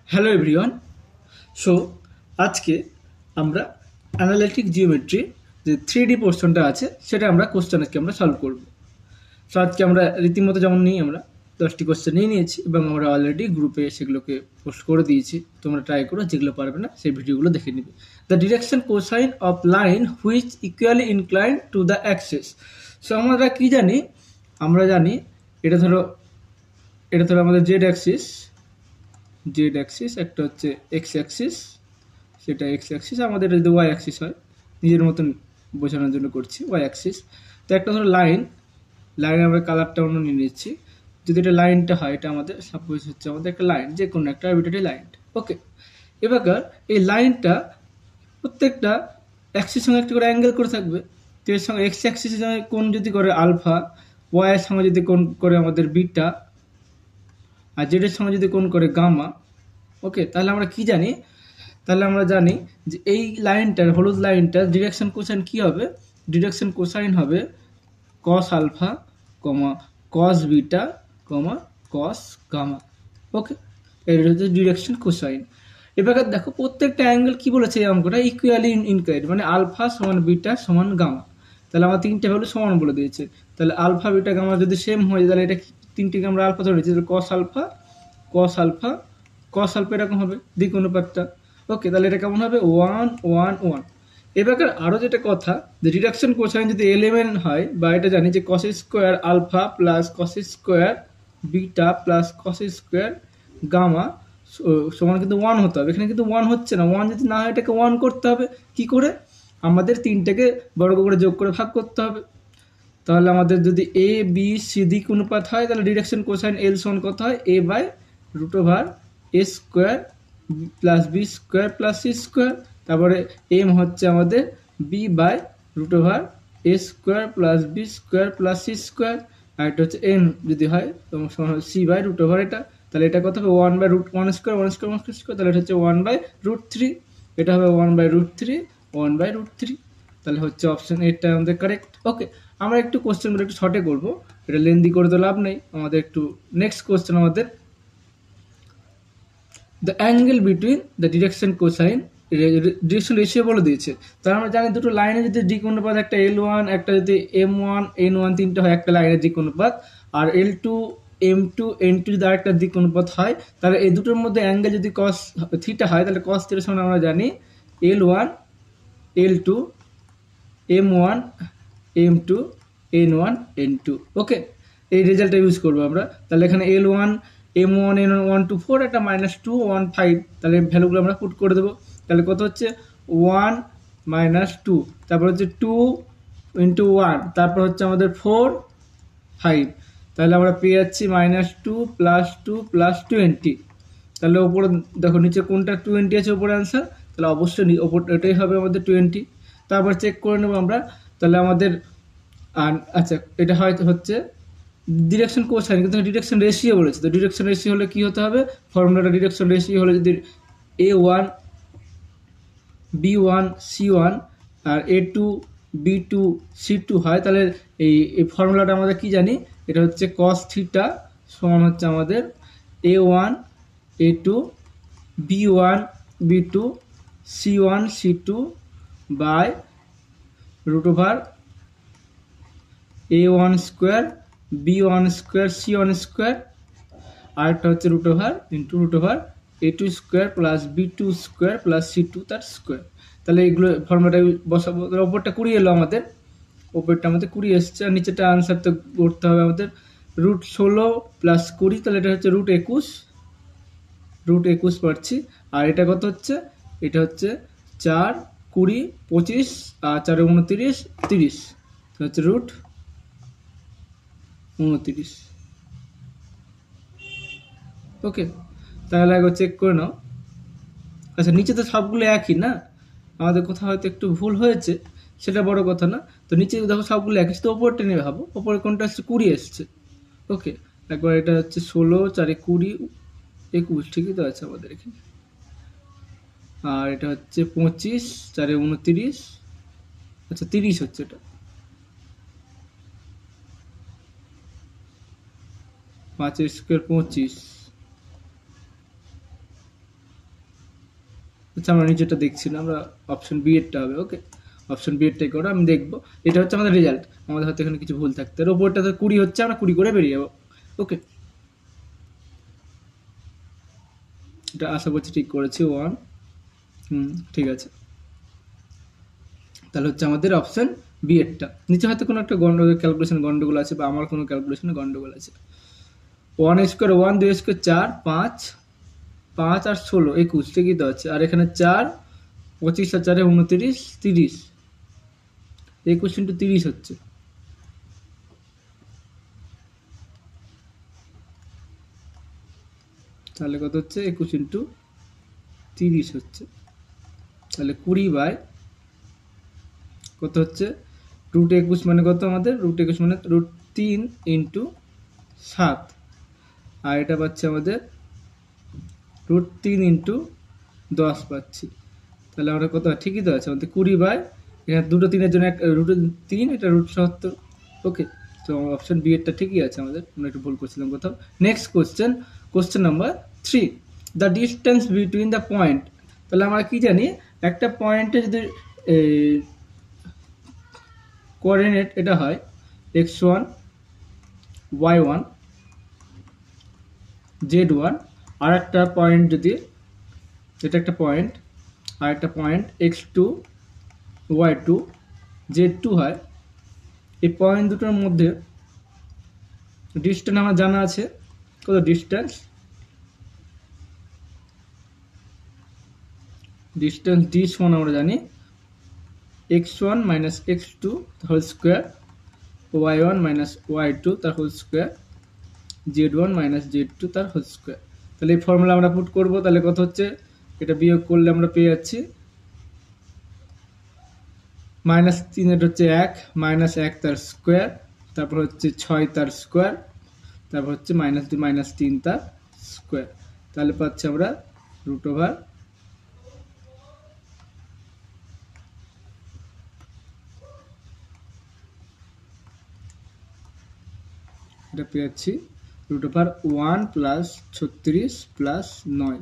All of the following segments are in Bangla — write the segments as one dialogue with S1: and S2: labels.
S1: Hello everyone. সো আজকে আমরা অ্যানালিটিক জিওমেট্রি যে 3D পোর্শনটা আছে সেটা আমরা কোশ্চেন আজকে আমরা সলভ করব। সো আজকে আমরা রীতিমতো যেমন নিই আমরা 10টি কোশ্চেন নিয়ে নিয়েছি এবং আমরা অলরেডি গ্রুপে সেগুলোকে পোস্ট করে দিয়েছি। তোমরা ট্রাই করো, যেগুলো পারবে না সেই ভিডিওগুলো দেখে নিবে। The direction cosine of line which equally incline to the Axis. So আমরা কি জানি? আমরা জানি এটা ধরো আমাদের জেড অ্যাক্সিস, একটা হচ্ছে এক্স অ্যাক্সিস, সেটা এক্স অ্যাক্সিস, আমাদের যদি ওয়াই অ্যাক্সিস হয়, নিজের মতন বোঝানোর জন্য করছি ওয়াই অ্যাক্সিস। তো একটা ধরো লাইন আমরা কালারটা অন্য নিয়ে নিচ্ছি। যদি এটা লাইনটা হয়, এটা আমাদের সাপোজ হচ্ছে আমাদের একটা লাইন, যে কোনো একটা আরবিট্রারি লাইন। ওকে, এবার এই লাইনটা প্রত্যেকটা অ্যাক্সিস সঙ্গে একটা করে অ্যাঙ্গেল করে থাকবে। তো এর সঙ্গে এক্স অ্যাক্সিসের সঙ্গে কোণ যদি করে আলফা, ওয়াই এর সঙ্গে যদি কোণ করে আমাদের বিটা, আর জেড এর সঙ্গে যদি কোণ করে গামা। ওকে, তাহলে আমরা কি জানি? তাহলে আমরা জানি যে এই লাইনটার, হলুদ লাইনটার ডিরেকশন কোসাইন কি হবে? ডিরেকশন কোসাইন হবে cos alpha comma cos beta comma cos gamma. Okay, এটা হচ্ছে ডিরেকশন কোসাইন। এবার দেখো প্রত্যেকটা অ্যাঙ্গেল কি বলেছে এই অঙ্কটা, ইকুয়ালি ইনক্লাইড, মানে আলফা সমান বিটা সমান গামা। তাহলে আমার তিনটে ভ্যালু সমান বলে দিয়েছে। তাহলে আলফা বিটা গামা যদি সেম হয়ে যায়, তাহলে এটা তিনটিকে আমরা আলফা ধরে নিচ্ছি। তাহলে cos alpha cos alpha cos alpha এরকম হবে দিক অনুপাতটা। ওকে, তাহলে এটা কেমন হবে? 1 1 1। এবার আরও যেটা কথা, যে ডিডাকশন কোসাইন যদি এলিমেন্ট হয়, বা এটা জানি যে cos square alpha plus cos square beta plus cos square gamma সমান কিন্তু 1 হতে হবে। এখানে কিন্তু 1 হচ্ছে না। 1 যদি না হয়, এটাকে 1 করতে হবে। কি করে? আমাদের তিনটাকে বর্গ করে যোগ করে ভাগ করতে হবে। তাহলে আমাদের যদি এ বি সি দিক অনুপাত হয়, তাহলে ডিরেকশন কোসাইন এল সমান কত হয়? A by root over a square plus b square plus c square. তারপরে এম হচ্ছে আমাদের b by root over a square plus b square plus c square. আর এটা হচ্ছে এন যদি হয় তখন সমান সি বাই রুট ওভার এটা। তাহলে এটা কত হবে? 1 by root 1 square 1 square 1 square. তাহলে এটা হচ্ছে 1 বাই রুট 3। এটা হবে 1 বাই রুট 3 1 বাই রুট 3। তাহলে হচ্ছে অপশন এটা আমাদের কারেক্ট। ওকে, আমরা একটু কোশ্চেনগুলো একটু শর্টে করবো, এটা লেন্দি করে তো লাভ নেই আমাদের। একটু নেক্সট কোশ্চেন আমাদের, the angle between the direction cosine direction ratio বলে দিয়েছে। তাহলে আমরা জানি দুটো লাইনে যদি দিক অনুপাত, একটা L1 একটা যদি M1 N1 তিনটে হয় একটা লাইনের দিক অনুপাত, আর L2 M2 N2 যদি আরেকটা দিক অনুপাত হয়, তাহলে এই দুটোর মধ্যে অ্যাঙ্গেল যদি কস থিটা হয়, তাহলে কস থিটার সমান আমরা জানি L1 L2 M1 M2 N1 N2। ওকে, এই রেজাল্টটা ইউজ করবো আমরা। তাহলে এখানে L1 M1 N1 1 2 4, একটা -2 1 5। তাহলে ভ্যালুগুলো আমরা পুট করে দেবো। তাহলে কত হচ্ছে? 1 -2, তারপর হচ্ছে 2 × 1, তারপর হচ্ছে আমাদের 4 5। তাহলে আমরা পেয়ে যাচ্ছি -2 + 2 + 20। তাহলে ওপরে দেখো নিচে কোনটা 20 আছে ওপরে অ্যান্সার, তাহলে অবশ্যই ওপর এটাই হবে আমাদের 20। তারপর চেক করে নেবো আমরা। তাহলে আমাদের আচ্ছা, এটা হয়তো হচ্ছে ডিরেকশন কোসাইন, কিন্তু ডিরেকশন রেশিও বলেছে। তো ডিরেকশন রেশিও হলে কি হতে হবে? ফর্মুলাটা ডিরেকশন রেশিও হলে যদি A1 B1 C1 আর A2 B2 C2 হয়, তাহলে এই ফর্মুলাটা আমাদের কি জানি? এটা হচ্ছে cos থিটা সমান হচ্ছে আমাদের A1 A2 B1 B2 C1 C2 by root over A1 square B1 square C1 square, আরেকটা হচ্ছে root over into root over A2 square plus B2 square plus C2 তার স্কোয়ার। তাহলে এইগুলো ফর্মুলাটা বসাবো। ওপরটা 20 এলো আমাদের, ওপরটা আমাদের 20 এসছে, আর নিচেটা আনসার তো করতে হবে আমাদের √16 + 20। তাহলে এটা হচ্ছে √21 পাচ্ছি। আর এটা কত হচ্ছে? এটা হচ্ছে 4 20 25 আর 4 29 30, হচ্ছে √29। ওকে, তাহলে একবার চেক করে নাও। আচ্ছা, নিচে তো সবগুলো একই না, আমাদের কোথাও হয়তো একটু ভুল হয়েছে, সেটা বড় কথা না। তো নিচে দেখো সবগুলো একই, তো ওপরটা নিয়ে ভাবো, ওপরে কোনটা আসছে? 20 এসছে। ওকে, একবার এটা হচ্ছে 16 4 20 21, ঠিকই তো আছে আমাদের এখানে। আর এটা হচ্ছে 25 4 29, আচ্ছা 30 হচ্ছে এটা। 5 স্কোয়ার 25, আচ্ছা আমরা নিচেটা দেখছি না, আমরা অপশন বি এরটা হবে। ওকে, অপশন বি এরটাই করো, আমি দেখবো। এটা হচ্ছে আমাদের রেজাল্ট, আমাদের হয়তো এখানে কিছু ভুল থাকতে, আর ওপরটা তো 20 হচ্ছে, আমরা 20 করে বেরিয়ে যাবো। ওকে, এটা আশা করছি ঠিক করেছি। 1, ঠিক আছে। তাহলে হচ্ছে আমাদের অপশন বি এরটা। নিচে হয়তো কোনো একটা ক্যালকুলেশন গন্ডগোল আছে, বা আমার কোনো ক্যালকুলেশনে গন্ডগোল আছে। 1 স্কোয়ার 1, 2 স্কোয়ার 4, 5, 5 আর 16, 21 ঠিকই তো আছে। আর এখানে 4, 25 আর 4, 29, 30, 21 ইন্টু 30 হচ্ছে। তাহলে কত হচ্ছে? 21 ইন্টু 30 হচ্ছে। তাহলে 20 বাই কত হচ্ছে? রুট 21 মানে কত আমাদের? রুট 21 মানে রুট 3 ইন্টু 7, আর এটা পাচ্ছে আমাদের রুট 3 ইন্টু 10 পাচ্ছি। তাহলে আমরা কত? ঠিকই তো আছে আমাদের 20 বাই, এখানে দুটো 3-এর জন্য রুট 3, এটা রুট 70। ওকে, তো অপশন বি এরটা ঠিকই আছে আমাদের, আমরা একটু ভুল করছিলাম কোথাও। Next question number 3, the distance between the point. তাহলে আমরা কি জানি, একটা পয়েন্টে যদি কোঅর্ডিনেট এটা হয় x1, y1, z1, আর একটা পয়েন্ট যদি, এটা একটা পয়েন্ট, আর একটা পয়েন্ট x2, y2, z2 হয়, এই পয়েন্ট দুটোর মধ্যে ডিস্টেন্স আমার জানা আছে। কত ডিস্টেন্স? ডি সমান আমরা জানি x1 minus x2 whole square, y1 minus y2 তার whole square, z1 minus z2 তার হোল স্কোয়ার। তাহলে এই ফর্মুলা আমরা পুট করব। তাহলে কত হচ্ছে? এটা বিয়োগ করলে আমরা পেয়ে যাচ্ছি -3 এর হচ্ছে 1, -1 তার স্কোয়ার, তারপর হচ্ছে 6 তার স্কোয়ার, তারপর হচ্ছে -2 -3 তার স্কোয়ার। তাহলে পাচ্ছি আমরা রুট ওভার এটা পেয়ে যাচ্ছি রুট ওভার 1 প্লাস 36 প্লাস 9।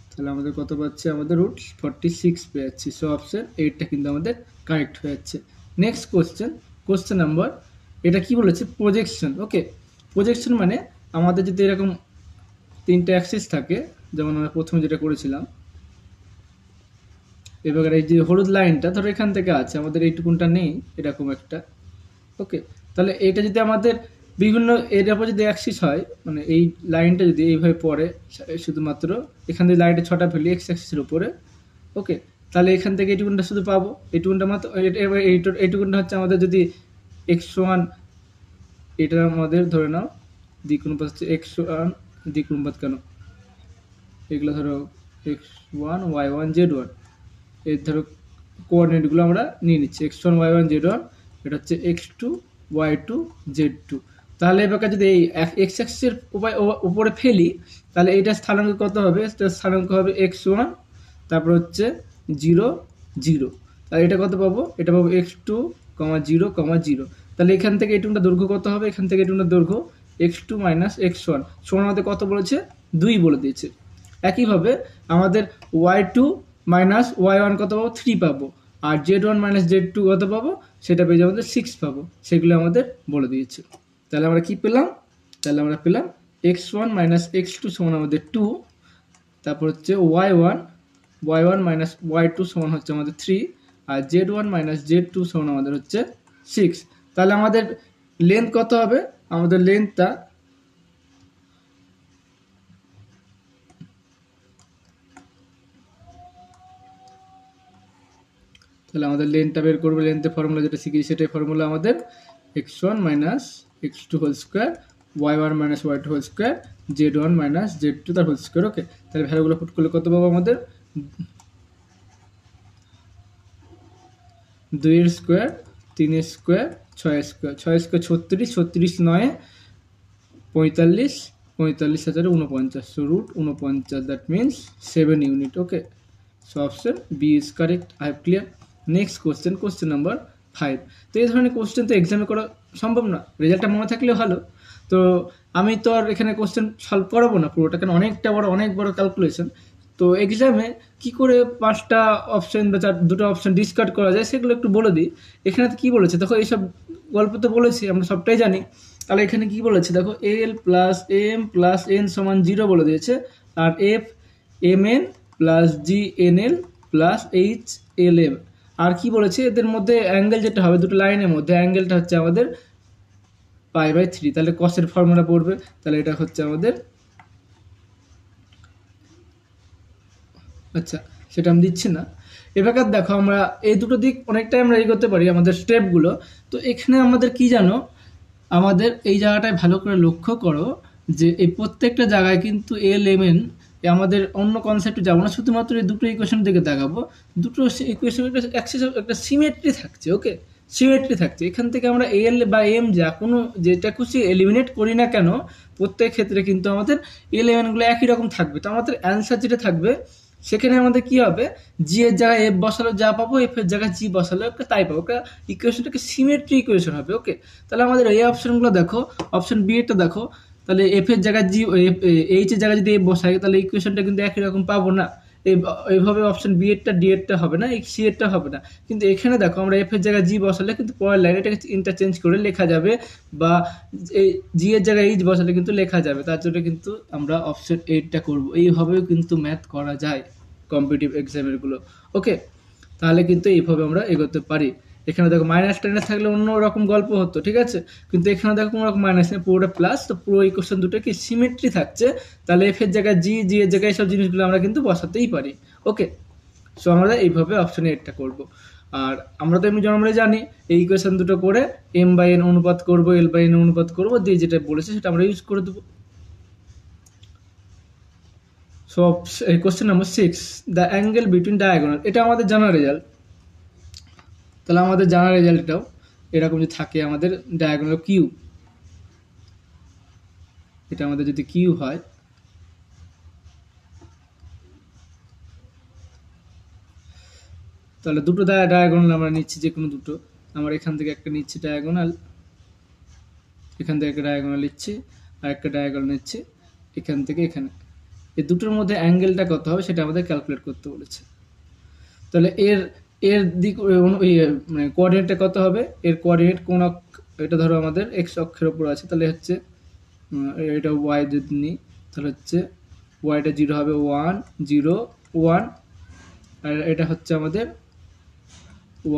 S1: তাহলে আমাদের কত পাচ্ছে? আমাদের রুট 46 পেয়ে যাচ্ছি। সো অপশন 8টা কিন্তু আমাদের কারেক্ট হয়ে যাচ্ছে। নেক্সট কোশ্চেন নাম্বার, এটা কি বলেছে? প্রজেকশন। ওকে, প্রজেকশন মানে আমাদের যদি এরকম 3টে অ্যাক্সিস থাকে, যেমন আমরা প্রথমে যেটা করেছিলাম, এবার এই যে হলুদ লাইনটা ধরো এখান থেকে আছে, আমাদের এইটুকুনটা নেই, এরকম একটা। ওকে, তাহলে এটা যদি আমাদের বিভিন্ন এর উপর যদি অ্যাক্সিস হয়, মানে এই লাইনটা যদি এইভাবে পড়ে, শুধুমাত্র এখান থেকে লাইনটা 6টা ফেলি এক্স অ্যাক্সিসের উপরে। ওকে, তাহলে এখান থেকে এইটুকুনটা শুধু পাবো, এইটুকুনটা মাত্র। এইটুকুনটা হচ্ছে আমাদের যদি x1, এটা আমাদের ধরে নাও দিক অনুপাত হচ্ছে x1, দিক অনুপাত কেন, এগুলো ধরো x1, y1, z1, এর ধরো কোঅর্ডিনেটগুলো আমরা নিয়ে নিচ্ছি। x1, y1, z1, এটা হচ্ছে x2, y2, z2। তাহলে এবার যদি এই এক্স অ্যাক্সিসের উপরে ফেলি, তাহলে এইটা স্থানাঙ্ক কত হবে? স্থানাঙ্ক হবে x1, তারপর হচ্ছে 0, 0। তাহলে এটা কত পাবো? এটা পাবো x2, 0, 0। তাহলে এখান থেকে এটুকুটা দৈর্ঘ্য কত হবে? এখান থেকে এটুকুটা দৈর্ঘ্য x2 মাইনাস x1 সমান আমাদের কত বলেছে? 2 বলে দিয়েছে। একইভাবে আমাদের y2 মাইনাস y1 কত পাবো? 3 পাবো। আর z1 মাইনাস z2 কত পাবো? সেটা পেয়ে যাবো আমাদের 6 পাবো। সেগুলো আমাদের বলে দিয়েছে। তাহলে আমরা কি পেলাম? তাহলে আমরা পেলাম x1 মাইনাস x2 সমান আমাদের 2, তারপর হচ্ছে y1 মাইনাস y2 সমান হচ্ছে আমাদের 3, আর z1 মাইনাস z2 সমান আমাদের হচ্ছে 6। তাহলে আমাদের লেন্থ কত হবে? আমাদের লেন্থটা বের করবে। লেন্থের ফর্মুলা যেটা শিখেছি সেটাই ফর্মুলা আমাদের x1 minus x2 whole square, y1 minus y2 whole square, z1 minus z2 তার হোল স্কোয়ার। ওকে, তাহলে ভ্যালুগুলো পুট করলে কত পাবো? আমাদের 2 এর স্কোয়ার, 3 এর স্কোয়ার, 6 এর স্কোয়ার, 6 এর স্কোয়ার 36, 36 9 45, 45 হাজারে 49, so root 49, that means 7 unit. Okay, so option B is correct. I have clear. Next question number 5। তো এই ধরনের কোশ্চেন তো এক্সামে করা সম্ভব না, রেজাল্টটা মনে থাকলেও ভালো। তো আমি তো আর এখানে কোশ্চেন সলভ করাবো না পুরোটা, কারণ অনেক বড় ক্যালকুলেশন। তো এক্সামে কি করে 5টা অপশন বা দুটো অপশন ডিসকার্ড করা যায় সেগুলো একটু বলে দিই। এখানে কি বলেছে দেখো, এইসব গল্প তো বলেছি, আমরা সবটাই জানি। তাহলে এখানে কি বলেছে দেখো, l plus m plus n সমান 0 বলে দিয়েছে, আর f m n plus g n l plus h l m. আর কি বলেছে, এদের মধ্যে অ্যাঙ্গেল যেটা হবে দুটো লাইনের মধ্যে, অ্যাঙ্গেলটা হচ্ছে আমাদের π/3। তাহলে কসের ফর্মুলা পড়বে, তাহলে এটা হচ্ছে আমাদের, আচ্ছা সেটা আমি দিচ্ছি না। এবার দেখো আমরা এই দুটো দিক অনেকটাই আমরা এগোতে পারি আমাদের স্টেপগুলো। তো এখানে আমাদের কি জানো, আমাদের এই জায়গাটায় ভালো করে লক্ষ্য করো যে এই প্রত্যেকটা জায়গায় কিন্তু এল এম এন, আমাদের অন্য কনসেপ্টে যাবো না, শুধুমাত্র এই দুটো ইকুয়েশন দিকে দেখাবো। দুটো ইকুয়েশনের অ্যাক্সিস একটা সিমেট্রি থাকছে, ওকে, সিমেট্রি থাকছে। এখান থেকে আমরা এল বা এম যা কোনো যেটা খুশি এলিমিনেট করি না কেন, প্রত্যেক ক্ষেত্রে কিন্তু আমাদের এল এম এনগুলো একই রকম থাকবে। তো আমাদের অ্যান্সার যেটা থাকবে সেখানে আমাদের কি হবে, জি এর জায়গায় এফ বসালো যা পাবো, এফ এর জায়গায় জি বসালো একটা তাই পাবো। একটা ইকুয়েশনটাকে সিমেট্রি ইকুয়েশন হবে, ওকে। তাহলে আমাদের এই অপশনগুলো দেখো, অপশন বি এরটা দেখো, তাহলে এফ এর জায়গায় জি, এইচ এর জায়গায় যদি এফ বসাই তাহলে ইকুয়েশনটা কিন্তু একই রকম পাবো না। এইভাবে অপশন বি এরটা ডি এরটা হবে না, সি এরটা হবে না। কিন্তু এখানে দেখো আমরা এফ এর জায়গায় জি বসালে কিন্তু পরের লাইনে এটাকে ইন্টারচেঞ্জ করে লেখা যাবে, বা এই জি এর জায়গায় এইচ বসালে কিন্তু লেখা যাবে। তার জন্য কিন্তু আমরা অপশন এইটটা করবো। এইভাবেও কিন্তু ম্যাথ করা যায় কম্পিটিটিভ এক্সামের গুলো, ওকে। তাহলে কিন্তু এইভাবে আমরা এগোতে পারি। এখানে দেখো -10 থাকলে অন্য রকম গল্প হতো, ঠিক আছে, কিন্তু এখানে দেখো কোনো রকম মাইনাস নেই, পুরোটা প্লাস। তো পুরো ইকুয়েশন দুটো কি সিমেট্রি থাকছে, তাহলে এফ এর জায়গায় জি, জি এর জায়গায় সব জিনিসগুলো আমরা কিন্তু বসাতেই পারি, ওকে। সো আমরা এইভাবে অপশন এটটা করব। আর আমরা তো এমনি জন্মরে জানি এই ইকুয়েশন দুটো করে এম বাই এন অনুপাত করবো, এল বাই এন অনুপাত করবো, দিয়ে যেটা বলেছে সেটা আমরা ইউজ করে দেবো। So question number 6, the angle between diagonal, এটা আমাদের জানা রেজাল্ট। তাহলে আমাদের জানা রেজাল্ট এটাও এরকম যদি থাকে, আমাদের ডায়াগোনাল কিউ, এটা আমাদের যদি কিউ হয়, তাহলে দুটো ডায়াগোনাল আমরা নিচ্ছি, যে কোনো দুটো। আমরা এখান থেকে একটা নিচ্ছি ডায়াগোনাল, এখান থেকে একটা ডায়াগোনাল নিচ্ছি, আর একটা ডায়াগোনাল নিচ্ছি এখান থেকে এখানে। এই দুটোর মধ্যে অ্যাঙ্গেলটা কত হবে সেটা আমাদের ক্যালকুলেট করতে বলেছে। তাহলে এর এর দিক মানে কোঅর্ডিনেটটা কত হবে, এর কোঅর্ডিনেট কোন, এটা ধরো আমাদের এক্স অক্ষের উপর আছে, তাহলে হচ্ছে এটা ওয়াই যদি নিই তাহলে হচ্ছে ওয়াইটা 0 হবে 1 0 1, আর এটা হচ্ছে আমাদের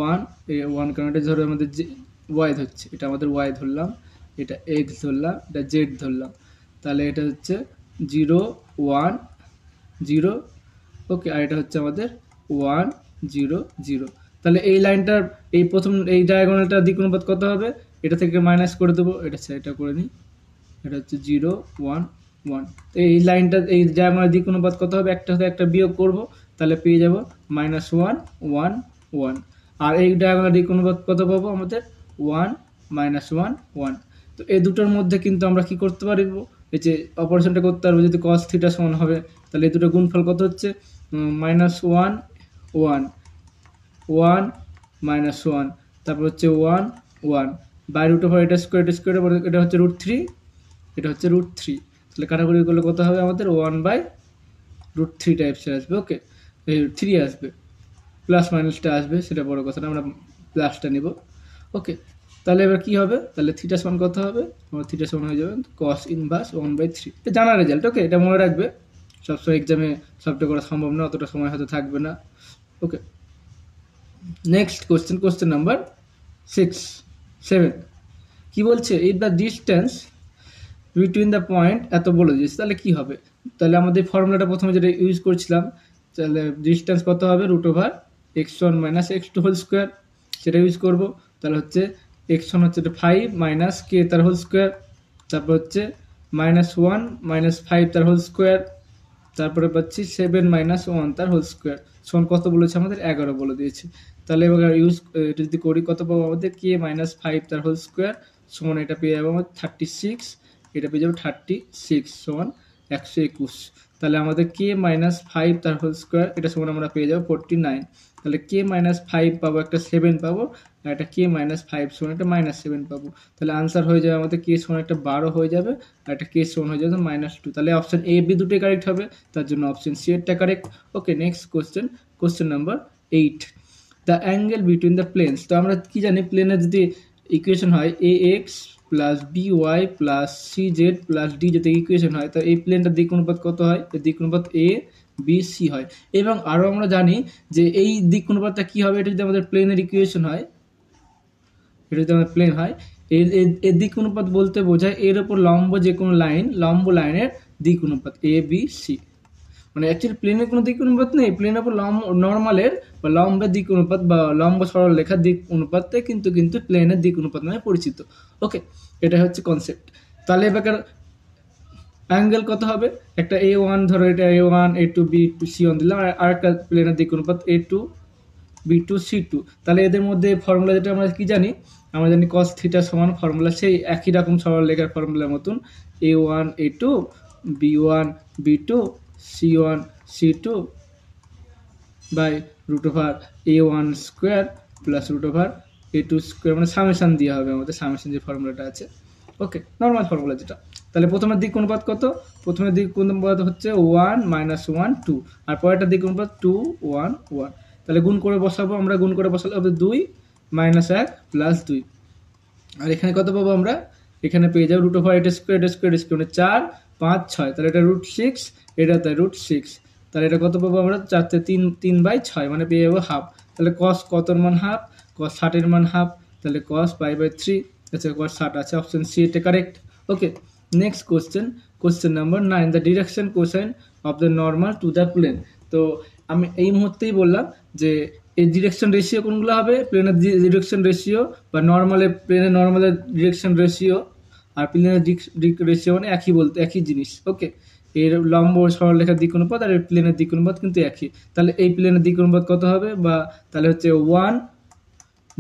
S1: 1 1, কারণ এটা ধরো আমাদের ওয়াই ধরছে, এটা আমাদের ওয়াই ধরলাম, এটা এক্স ধরলাম, এটা জেড ধরলাম। তাহলে এটা হচ্ছে 0 1 0, ওকে, আর এটা হচ্ছে আমাদের 1 0 0। তাহলে এই লাইনটার এই প্রথম এই ডায়াগোনালটার দিক অনুপাত কত হবে, এটা থেকে মাইনাস করে দেবো, এটা করে নিই, এটা হচ্ছে 0 1 1। তো এই লাইনটা এই ডায়াগোনাল দিক অনুপাত কত হবে, একটা হতে একটা বিয়োগ করব, তাহলে পেয়ে যাব -1 1 1। আর এই ডায়াগোনাল দিক অনুপাত কত পাবো আমাদের 1 -1 1। তো এই দুটোর মধ্যে কিন্তু আমরা কি করতে পারবো, এই যে অপারেশনটা করতে পারবো। যদি cos θ সমান হবে তাহলে এই দুটো গুণফল কত হচ্ছে, -1 1 1 -1, তারপর হচ্ছে 1 1, বাই রুট ওভার এটা স্কোয়ার, এটা হচ্ছে √3, এটা হচ্ছে √3। তাহলে কাটাকুটি করলে কত হবে আমাদের 1/√3 টাইপসের আসবে, ওকে, এই 3 আসবে, প্লাস মাইনাসটা আসবে সেটা বড় কথা না, আমরা প্লাসটা নেব, ওকে। তাহলে এবার কি হবে, তাহলে থিটা সমান কত হবে, আমার থিটা সমান হয়ে যাবে cos ইনভার্স 1/3। এটা জানা রেজাল্ট, ওকে, এটা মনে রাখবে। সবসময় এক্সামে সবটা করা সম্ভব না, অতটা সময় হয়তো থাকবে না, ওকে। নেক্সট কোশ্চেন, কোশ্চেন নাম্বার 7 কি বলছে, if the distance between the point এত বলে দিয়েছে, তাহলে কি হবে। তাহলে আমাদের ফর্মুলাটা প্রথমে যেটা ইউজ করছিলাম, তাহলে ডিস্টেন্স কত হবে, √x1 - x2 হোল স্কোয়ার, সেটা ইউজ করব। তাহলে হচ্ছে x1 হচ্ছে 5 মাইনাস k তার হোল স্কোয়ার, তারপর হচ্ছে -1 -5 তার হোল স্কোয়ার, তারপরে পাচ্ছি 7 -1 তার হোল স্কোয়ার সমান কত বলেছে আমাদের 11 বলে দিয়েছে। তাহলে এবার এটা যদি করি কত পাবো আমাদের, k -5 তার হোল স্কোয়ার সমান, এটা পেয়ে যাবো আমাদের 36, এটা পেয়ে যাবো 36 সমান 121। তাহলে আমাদের k -5 তার হোল স্কোয়ার এটা সমান আমরা পেয়ে যাবো 49। তাহলে কে -5 পাবো, একটা 7 পাবো, আর একটা কে -5 সমান একটা -7 পাবো। তাহলে আনসার হয়ে যাবে আমাদের কে সমান একটা 12 হয়ে যাবে, আর একটা কে সমান হয়ে যাবে -2। তাহলে অপশন এ বি দুটোই কারেক্ট হবে, তার জন্য অপশন সি এরটা correct. Okay, next question, question number 8, the angle between the planes. তো আমরা কি জানি, প্লেনের যদি ইকুয়েশন হয় a x plus b y plus c z plus d যদি ইকুয়েশন হয়, তো এই প্লেনটার দিক অনুপাত কত হয়? এর দিক অনুপাত এ বি সি হয়। এবং আরও আমরা জানি যে এই দিক অনুপাতটা কী হবে, এটা যদি আমাদের প্লেনের ইকুয়েশন হয়, এটা যদি আমাদের প্লেন হয়, এর দিক অনুপাত বলতে বোঝায় এর ওপর লম্ব যে কোনো লাইন, লম্ব লাইনের দিক অনুপাত এ বি সি। মানে অ্যাকচুয়ালি প্লেনের কোনো দিক অনুপাত নেই, প্লেনের উপর নর্মালের বা লম্বের দিক অনুপাত বা লম্ব সরল রেখার দিক অনুপাতে কিন্তু প্লেনের দিক অনুপাত নামে পরিচিত। ওকে, এটা হচ্ছে কনসেপ্ট। তাহলে এবার অ্যাঙ্গেল কত হবে? একটা A1 ধরো, এটা A1 A2 B2 C1 দিলাম, আর একটা প্লেনের দিক অনুপাত A2 B2 C2। তাহলে এদের মধ্যে ফর্মুলা যেটা আমরা কি জানি, আমরা জানি cos থিটা সমান ফর্মুলা সেই একই রকম সরল রেখার ফর্মুলার মতন A1 A2 B1 B2 C1 C2 by √A1 square plus √A2 square, মানে সামেশান দেওয়া হবে আমাদের, সামেশান যে ফর্মুলাটা আছে। ওকে, নর্মাল ফর্মুলা যেটা। তাহলে প্রথমের দিক অনুপাত কত? প্রথমের দিক অনুপাত হচ্ছে 1 -1 2, আর পরেরটার দিক অনুপাত 2 1 1। তাহলে গুণ করে বসাবো আমরা, গুণ করে বসালে হবে 2 -1 প্লাস 2। আর এখানে কত পাবো আমরা? এখানে পেয়ে যাবো √এটা স্কোয়ার মানে 4 5 6, তাহলে এটা √6, এটা তাই √6। তাহলে এটা কত পাবো আমরা? 4/3 মানে পেয়ে যাবো হাফ। তাহলে cos কতর মান হাফ? cos 60 মান হাফ, তাহলে cos π/3। আচ্ছা, cos 60 আছে, অপশন সি এটা correct. Okay, next question, question number 9, the direction cosine of the normal to the plane. তো আমি এই মুহূর্তেই বললাম যে এই ডিরেকশন রেশিও কোনগুলো হবে? প্লেনের ডিরেকশন রেশিও বা প্লেনের নর্মালের ডিরেকশন রেশিও আর প্লেনের রেশিও মানে একই, বলতে একই জিনিস। ওকে, এর লম্ব সরলরেখার দিক অনুপাত আর এর প্লেনের দিক অনুপাত কিন্তু একই। তাহলে এই প্লেনের দিক অনুপাত কত হবে? বা তাহলে হচ্ছে 1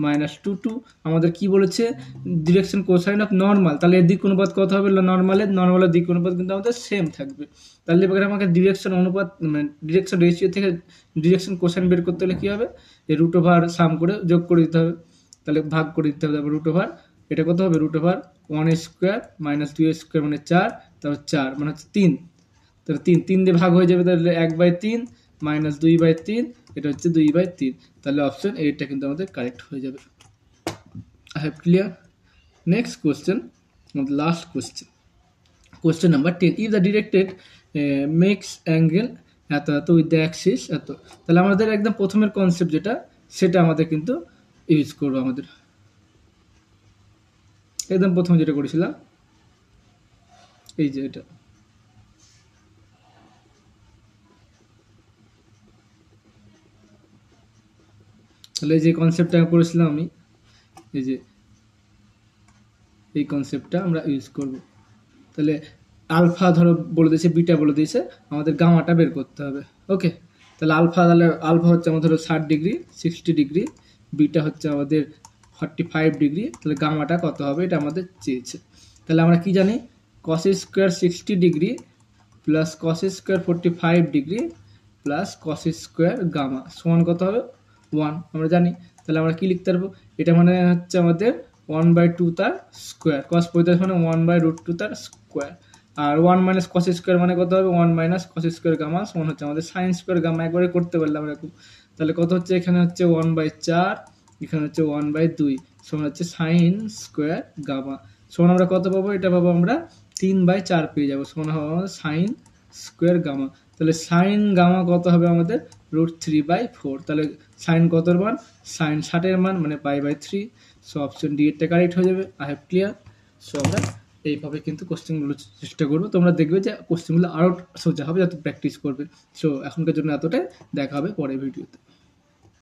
S1: -2 2। আমাদের কি বলেছে? Direction cosine of normal. তাহলে এর দিক অনুপাত কত হবে? নর্মালের দিক অনুপাত কিন্তু আমাদের সেম থাকবে। তাহলে এবার আমাকে ডিরেকশন অনুপাত মানে ডিরেকশন রেশিও থেকে ডিরেকশন কোসাইন বের করতে হলে কী হবে? এই √, সাম করে যোগ করে দিতে হবে, তাহলে ভাগ করে দিতে হবে। তারপর √, এটা কত হবে? √1 স্কোয়ার -2 স্কোয়ার মানে 4, তারপর 4 মানে হচ্ছে 3, তাহলে 3 দিয়ে ভাগ হয়ে যাবে, তাহলে 1/3 -2/3, এটা হচ্ছে 2/3। তাহলে অপশন এইটা কিন্তু আমাদের কারেক্ট হয়ে যাবে। I have clear. Next question, last question, question number 10, if the directed makes angle এত এত উইথ দ্য অ্যাক্সিস এত। তাহলে আমাদের একদম প্রথমের কনসেপ্ট যেটা, সেটা আমাদের কিন্তু ইউজ করবো। আমাদের একদম প্রথমে যেটা করেছিলাম, এই যে এটা, তাহলে যে কনসেপ্টটা করেছিলাম আমি, এই যে এই কনসেপ্টটা আমরা ইউজ করব। তাহলে আলফা ধরো বলে দিয়েছে, বিটা বলে দিয়েছে, আমাদের গামাটা বের করতে হবে। ওকে, তাহলে আলফা হচ্ছে আমাদের ধরো 60 ডিগ্রি 60 ডিগ্রি, বিটা হচ্ছে আমাদের 45 ডিগ্রি। তাহলে গামাটা কত হবে এটা আমাদের চেয়েছে। তাহলে আমরা কি জানি? cos square 60 degree plus cos square 45 degree plus cos square gamma সমান কত হবে? 1 আমরা জানি। তাহলে আমরা কি লিখতে পারবো? এটা মানে হচ্ছে আমাদের 1/2 তার স্কোয়ার, cos 45 মানে 1/√2 তার স্কোয়ার, আর 1 - cos স্কোয়ার মানে কত হবে? 1 - cos স্কোয়ার গামা সমান হচ্ছে আমাদের sin স্কোয়ার গামা। একবারে করতে পারলাম এরকম। তাহলে কত হচ্ছে? এখানে হচ্ছে 1/4, এখানে হচ্ছে 1/2 সমান হচ্ছে sin স্কোয়ার গামা সমান আমরা কত পাবো? এটা পাবো আমরা 3/4 পেয়ে যাবো, সমান হবে আমাদের sin স্কোয়ার গামা। তাহলে sin গামা কত হবে আমাদের? √3/4। তাহলে sin কতর মান? sin 60 মান মানে π/3। সো অপশন ডি এরটা কারেক্ট হয়ে যাবে। I have clear. সো আমরা এইভাবে কিন্তু কোশ্চেনগুলো চেষ্টা করবো, তোমরা দেখবে যে কোশ্চেনগুলো আরও সোজা হবে যত প্র্যাকটিস করবে। সো এখনকার জন্য এতটাই, দেখা হবে পরের ভিডিওতে।